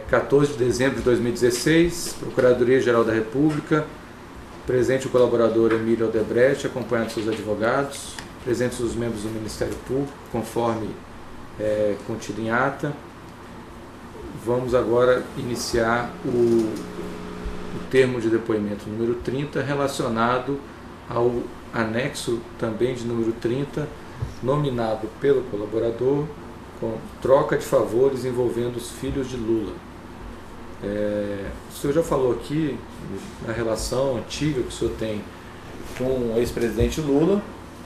14 de dezembro de 2016, Procuradoria-Geral da República, presente o colaborador Emílio Odebrecht, acompanhado de seus advogados, presentes os membros do Ministério Público, conforme contido em ata. Vamos agora iniciar o termo de depoimento número 30, relacionado ao anexo também de número 30, nominado pelo colaborador, com troca de favores envolvendo os filhos de Lula. O senhor já falou aqui na relação antiga que o senhor tem com o ex-presidente Lula,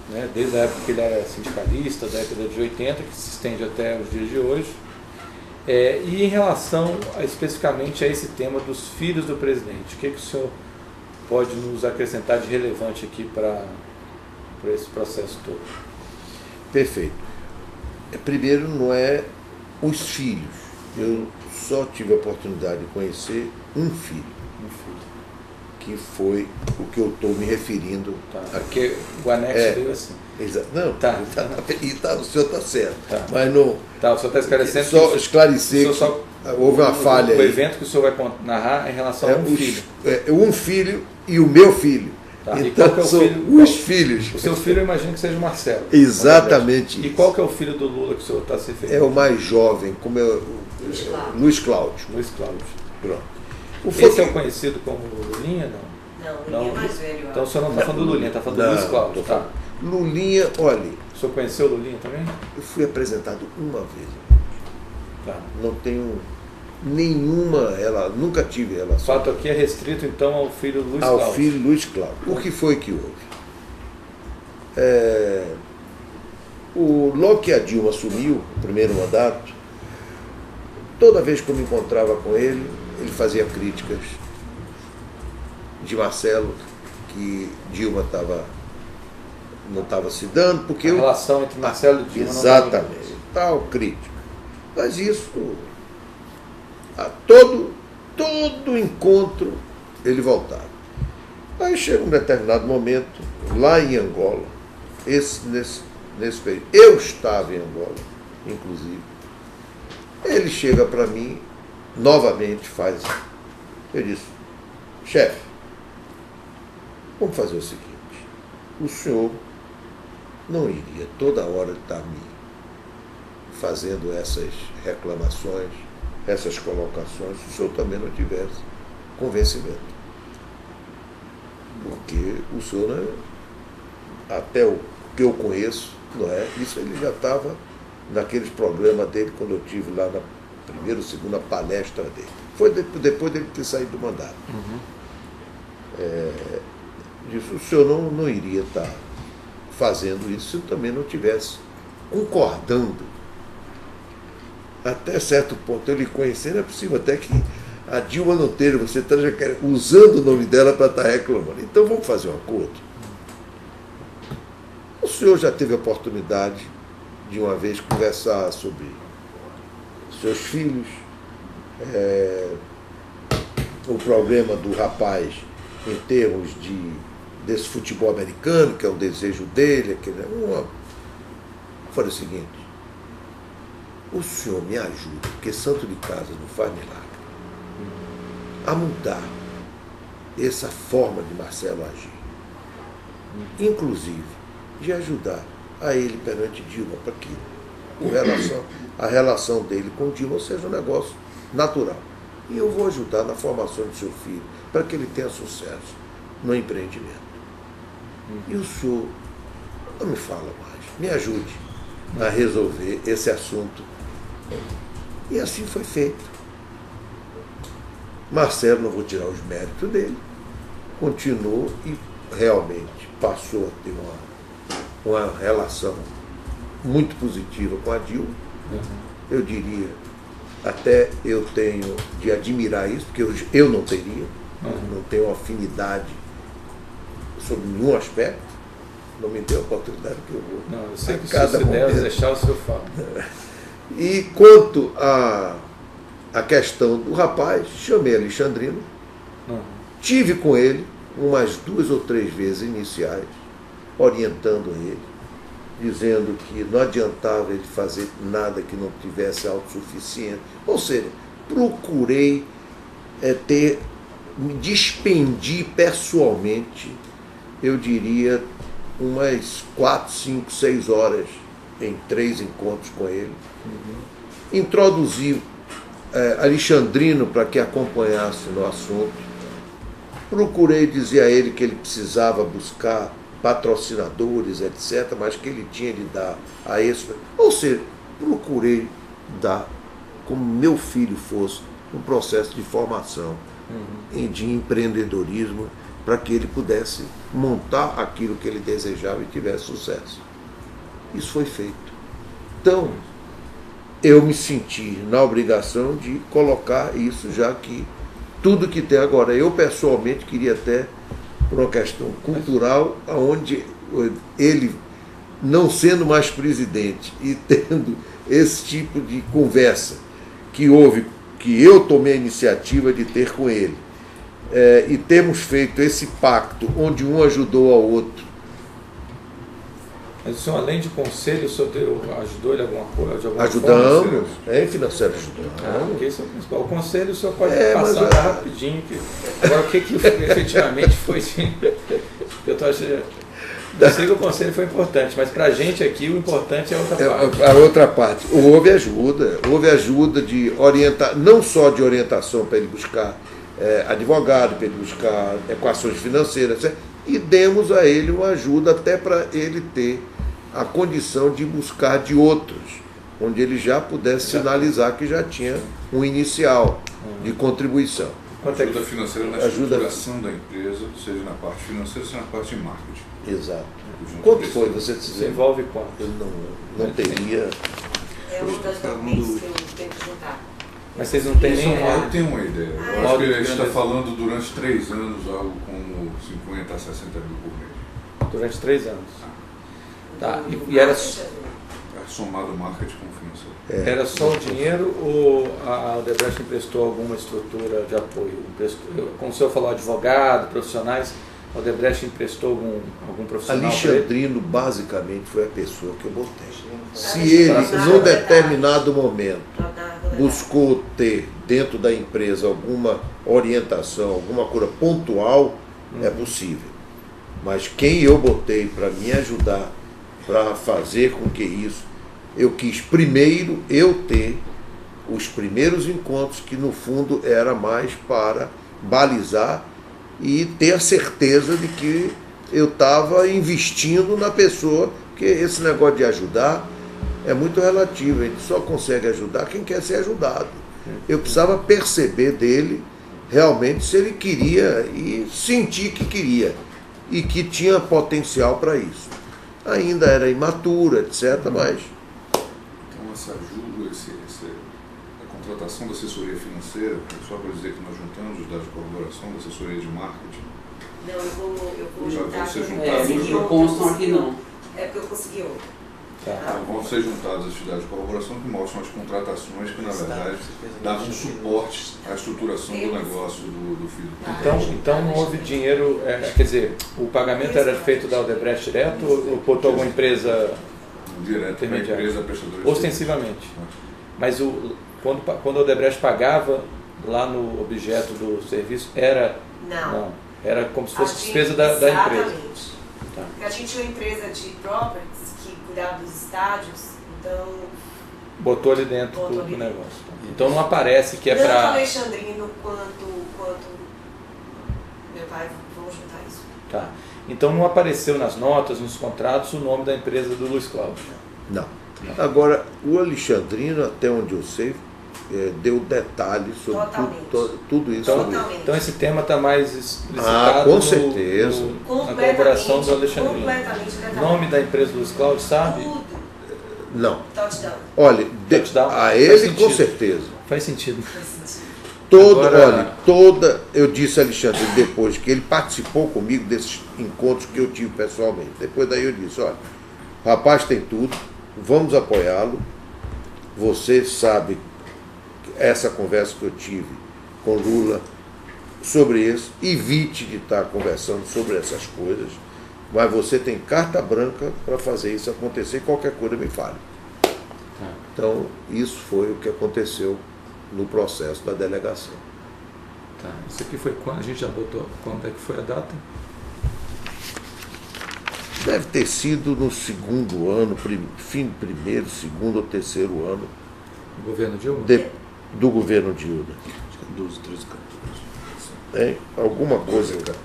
né, desde a época que ele era sindicalista, da década de 80, que se estende até os dias de hoje. E em relação especificamente a esse tema dos filhos do presidente, o que o senhor pode nos acrescentar de relevante aqui para esse processo todo? Perfeito. Primeiro, não é os filhos. Eu só tive a oportunidade de conhecer um filho. Que foi o que eu estou me referindo. Tá, porque o anexo veio assim. Exato. Não, o senhor está certo. Tá. Mas não. Tá, o senhor está esclarecendo. Só esclarecer que houve uma falha aí. O evento que o senhor vai narrar é em relação a um filho. Um filho e o meu filho. Tá. Então, e qual que é o são filho? Os filhos. O seu filho eu imagino que seja o Marcelo. Exatamente. E qual que é o filho do Lula que o senhor está se referindo? É o mais jovem, como Luiz Cláudio. Luiz Cláudio. Pronto. Esse é o conhecido como Lulinha, não? Não, Lulinha é mais velho. Então o senhor não está falando do Lulinha, está falando do Luiz Cláudio. Tá. Lulinha, olha. O senhor conheceu o Lulinha também? Eu fui apresentado uma vez. Tá. Não tenho nenhuma, nunca tive relação. O fato aqui é restrito então ao filho Luiz Cláudio. Ao filho Luiz Cláudio. O que foi que houve? Logo que a Dilma assumiu o primeiro mandato, toda vez que eu me encontrava com ele fazia críticas de Marcelo, que Dilma não estava se dando, porque a relação entre Marcelo e Dilma. Exatamente, tal crítica. Mas isso, a todo encontro ele voltava. Aí chega um determinado momento, lá em Angola, nesse período, eu estava em Angola, inclusive, ele chega para mim, novamente eu disse, chefe, vamos fazer o seguinte, o senhor não iria toda hora estar me fazendo essas reclamações, essas colocações, se o senhor também não tivesse convencimento. Porque o senhor, até o que eu conheço, não é? Isso ele já estava naqueles programas dele, quando eu estive lá na primeira ou segunda palestra dele. Foi depois dele ter saído do mandato. Disse, o senhor não iria estar fazendo isso se eu também não estivesse concordando. Até certo ponto, eu lhe conhecendo, é possível até que a Dilma não esteja, você está usando o nome dela para estar reclamando. Então vamos fazer um acordo. O senhor já teve a oportunidade de uma vez conversar sobre seus filhos, o problema do rapaz em termos desse futebol americano, que é o desejo dele. Eu falei o seguinte, o senhor me ajuda, porque santo de casa não faz milagre, a mudar essa forma de Marcelo agir, inclusive de ajudar a ele perante Dilma, para que a relação dele com Dilma seja um negócio natural. E eu vou ajudar na formação do seu filho, para que ele tenha sucesso no empreendimento. E o senhor não me fala mais, me ajude a resolver esse assunto. E assim foi feito. Marcelo, não vou tirar os méritos dele, continuou e realmente passou a ter uma relação muito positiva com a Dilma. Eu diria, até eu tenho de admirar isso, porque eu não teria, não tenho afinidade sobre nenhum aspecto, não me deu a oportunidade que eu vou. Não, eu sei que se der deixar o senhor fala. E quanto à questão do rapaz, chamei Alexandrino, tive com ele umas 2 ou 3 vezes iniciais, orientando ele, dizendo que não adiantava ele fazer nada que não tivesse autossuficiente. Ou seja, procurei me despendi pessoalmente, eu diria, umas 4, 5, 6 horas em 3 encontros com ele. Introduzi Alexandrino para que acompanhasse no assunto. Procurei dizer a ele que ele precisava buscar patrocinadores, etc., mas que ele tinha de dar a esse. Ou seja, procurei dar, como meu filho fosse, um processo de formação, de empreendedorismo, para que ele pudesse montar aquilo que ele desejava e tivesse sucesso. Isso foi feito. Então, eu me senti na obrigação de colocar isso, já que tudo que tem agora, eu pessoalmente queria até, por uma questão cultural, onde ele, não sendo mais presidente e tendo esse tipo de conversa que houve, que eu tomei a iniciativa de ter com ele, e temos feito esse pacto onde um ajudou ao outro. Mas o senhor, além de conselho, o senhor ajudou ele alguma coisa? De alguma Ajudamos, forma? financeiro ajudamos. Porque isso é o principal. O conselho o senhor pode passar rapidinho. Agora, o que efetivamente foi? Eu tô achando. Eu sei que o conselho foi importante, mas para a gente aqui o importante é a outra parte. A outra parte. Houve ajuda de orientar, não só de orientação para ele buscar advogado, para ele buscar equações financeiras, etc. E demos a ele uma ajuda até para ele ter a condição de buscar de outros, onde ele já pudesse sinalizar que já tinha um inicial de contribuição. Ajuda financeira na estruturação da empresa, seja na parte financeira, seja na parte de marketing. Exato. Quanto foi você dizer? Você envolve quanto? Eu não teria. É um dos documentos que eu tenho que juntar. Mas vocês não têm nem... Eu tenho uma ideia. Eu acho que a gente está falando durante 3 anos algo como 50 a 60 mil por mês. Durante 3 anos. Tá. E era... somado marketing com financeiro. Era só o dinheiro ou a Odebrecht emprestou alguma estrutura de apoio? Como o senhor falou, advogado, profissionais, a Odebrecht emprestou algum profissional? Alexandrino, basicamente, foi a pessoa que eu botei. Se ele, num determinado momento, buscou ter dentro da empresa alguma orientação, alguma coisa pontual, é possível. Mas quem eu botei para me ajudar, para fazer com que isso, eu quis primeiro eu ter os primeiros encontros, que no fundo era mais para balizar e ter a certeza de que eu estava investindo na pessoa, porque esse negócio de ajudar é muito relativo, a gente só consegue ajudar quem quer ser ajudado. Eu precisava perceber dele realmente se ele queria e sentir que queria e que tinha potencial para isso. Ainda era imaturo, etc., mas... Então essa ajuda, a contratação da assessoria financeira, só para dizer que nós juntamos os dados de colaboração da assessoria de marketing. Não, eu vou Já juntar. você juntar, Consegui não constam aqui não. É porque eu consegui outro. Então, vão ser juntadas as atividades de colaboração que mostram as contratações que, na verdade, davam suporte à estruturação do negócio do filho. Então não houve dinheiro, quer dizer, o pagamento era feito da Odebrecht direto ou botou alguma empresa direto para a empresa prestadora? Ostensivamente. Mas quando a Odebrecht pagava lá no objeto do serviço, era... Não. Era como se fosse despesa da empresa. Exatamente. Tá. A gente tinha uma empresa de properties que cuidava dos estádios, então... Botou ali dentro do negócio. Então não aparece que é para... Tanto Alexandrino quanto meu pai vão juntar isso. Tá. Então não apareceu nas notas, nos contratos, o nome da empresa do Luiz Cláudio? Não. Agora, o Alexandrino, até onde eu sei, deu detalhes sobre tudo isso. Então esse tema está mais explicitado com certeza. Na colaboração do Alexandrino. Nome da empresa do Luiz Cláudio, sabe? Tudo. Não. Touchdown. Olha, a ele com certeza. Faz sentido. Eu disse a Alexandre depois que ele participou comigo desses encontros que eu tive pessoalmente. Depois daí eu disse, olha, rapaz tem tudo, vamos apoiá-lo. Você sabe essa conversa que eu tive com Lula sobre isso, evite de estar conversando sobre essas coisas, mas você tem carta branca para fazer isso acontecer, qualquer coisa me fale. Então, isso foi o que aconteceu no processo da delegação. Tá. Isso aqui foi quando? A gente já botou quando é que foi a data? Deve ter sido no segundo ano, fim do primeiro, segundo ou terceiro ano O governo Dilma? do governo Dilma. 12, 13, 14. Né? Alguma coisa. 14.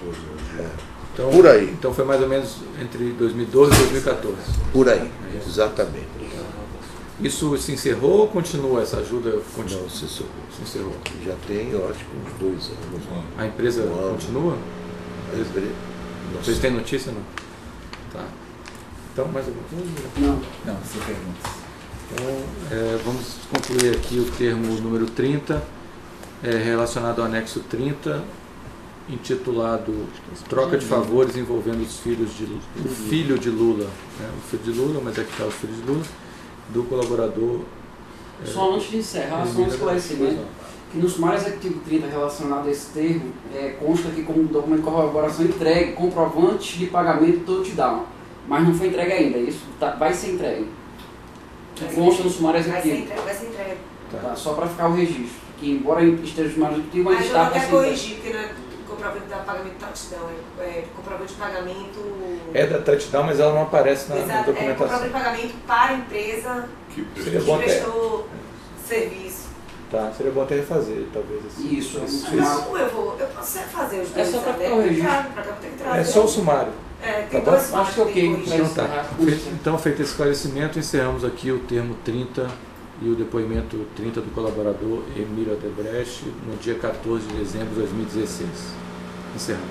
Então, Por aí. Então foi mais ou menos entre 2012 e 2014. Por aí, exatamente. Isso se encerrou ou continua essa ajuda? Não, se encerrou. já tem, eu acho que uns 2 anos. A empresa continua? Vocês têm notícia, não? Tá. Então, mais alguma coisa? Não, sem perguntas. Então, vamos concluir aqui o termo número 30, relacionado ao anexo 30, intitulado Troca de favores envolvendo os filhos o filho de Lula, né? O filho de Lula, mas aqui está o filho de Lula, do colaborador. Só antes de encerrar, só um esclarecimento. Que no sumário executivo 30 relacionado a esse termo, consta que como documento de corroboração entregue comprovantes de pagamento do touchdown, mas não foi entregue ainda, isso vai ser entregue. Que consta no sumário executivo. Vai ser entregue. Tá, só para ficar o registro, que embora esteja no sumário executivo, mas eu está não para quero ser corrigir, porque não é comprovante de pagamento de touchdown, é comprovante de pagamento... É da touchdown, mas ela não aparece na Exato, documentação. comprovante de pagamento para a empresa Que Seria que bom prestou serviço. Tá, seria bom até refazer, talvez. Assim. Isso, Não, eu posso fazer os dois. só para né? ficar o registro. Pra cá, tem que trazer. É só o sumário. Tem Tá dois bom? Acho que é ok. sumários que tem que Então tá. corrigir. Então, feito esse esclarecimento, encerramos aqui o termo 30 e o depoimento 30 do colaborador Emílio Odebrecht no dia 14 de dezembro de 2016. Encerramos.